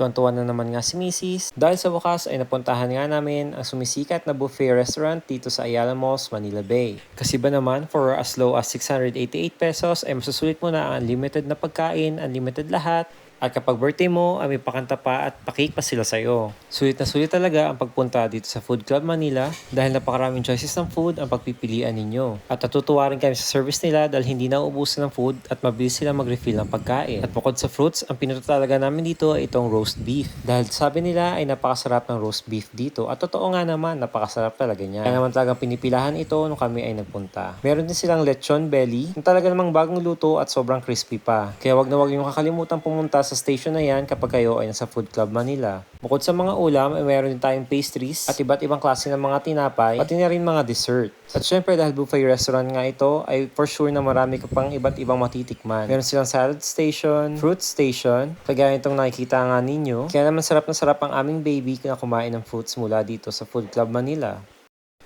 tuwan-tuwa na naman nga si Mrs. Dahil sa wakas ay napuntahan nga namin ang sumisikat na buffet restaurant dito sa Ayala Malls, Manila Bay. Kasi ba naman, for as low as 688 pesos ay masusulit mo na ang unlimited na pagkain, unlimited lahat. At kapag birthday mo, ay may pakanta pa at pakik pa sila sa'yo. Sulit na sulit talaga ang pagpunta dito sa Food Club Manila dahil napakaraming choices ng food ang pagpipilian ninyo. At natutuwa rin kami sa service nila dahil hindi na uubusan ng food at mabilis sila mag-refill ng pagkain. At bukod sa fruits, ang pinuto talaga namin dito ay itong roast beef. Dahil sabi nila ay napakasarap ng roast beef dito at totoo nga naman, napakasarap talaga niya. Kaya naman talagang pinipilahan ito nung kami ay nagpunta. Meron din silang lechon belly na talaga namang bagong luto at sobrang crispy pa. Kaya wag na wag yung kakalimutan pumunta sa station na yan kapag kayo ay nasa Food Club Manila. Bukod sa mga ulam, ay meron din tayong pastries at iba't ibang klase ng mga tinapay, pati na rin mga dessert. At syempre dahil buffet restaurant nga ito, ay for sure na marami ka pang iba't ibang matitikman. Meron silang salad station, fruit station, kagaya itong nakikita nga ninyo. Kaya naman sarap na sarap ang aming baby na kumain ng fruits mula dito sa Food Club Manila.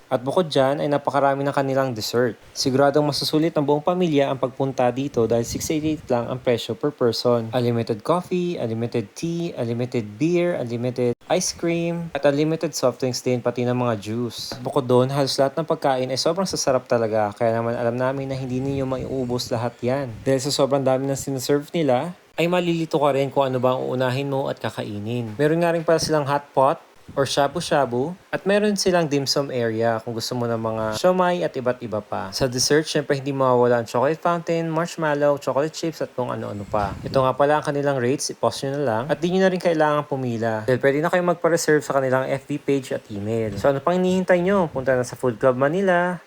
At bukod dyan ay napakarami ng kanilang dessert. Siguradong masusulit ng buong pamilya ang pagpunta dito dahil 688 lang ang presyo per person. Unlimited coffee, unlimited tea, unlimited beer, unlimited ice cream, at unlimited soft drinks din pati ng mga juice. At bukod doon, halos lahat ng pagkain ay sobrang sasarap talaga. Kaya naman alam namin na hindi ninyo maiubos lahat yan. Dahil sa sobrang dami ng sinaserve nila, ay malilito ka rin kung ano ba ang uunahin mo at kakainin. Meron nga rin pala silang hot pot, or shabu-shabu. At meron silang dim sum area kung gusto mo ng mga siomai at iba't iba pa. Sa dessert, syempre hindi mawawala ang chocolate fountain, marshmallow, chocolate chips at kung ano-ano pa. Ito nga pala ang kanilang rates, i-post nyo na lang. At di nyo na rin kailangan pumila. Dahil pwede na kayong magpa-reserve sa kanilang FB page at email. So ano pang hinihintay nyo? Punta na sa Food Club Manila.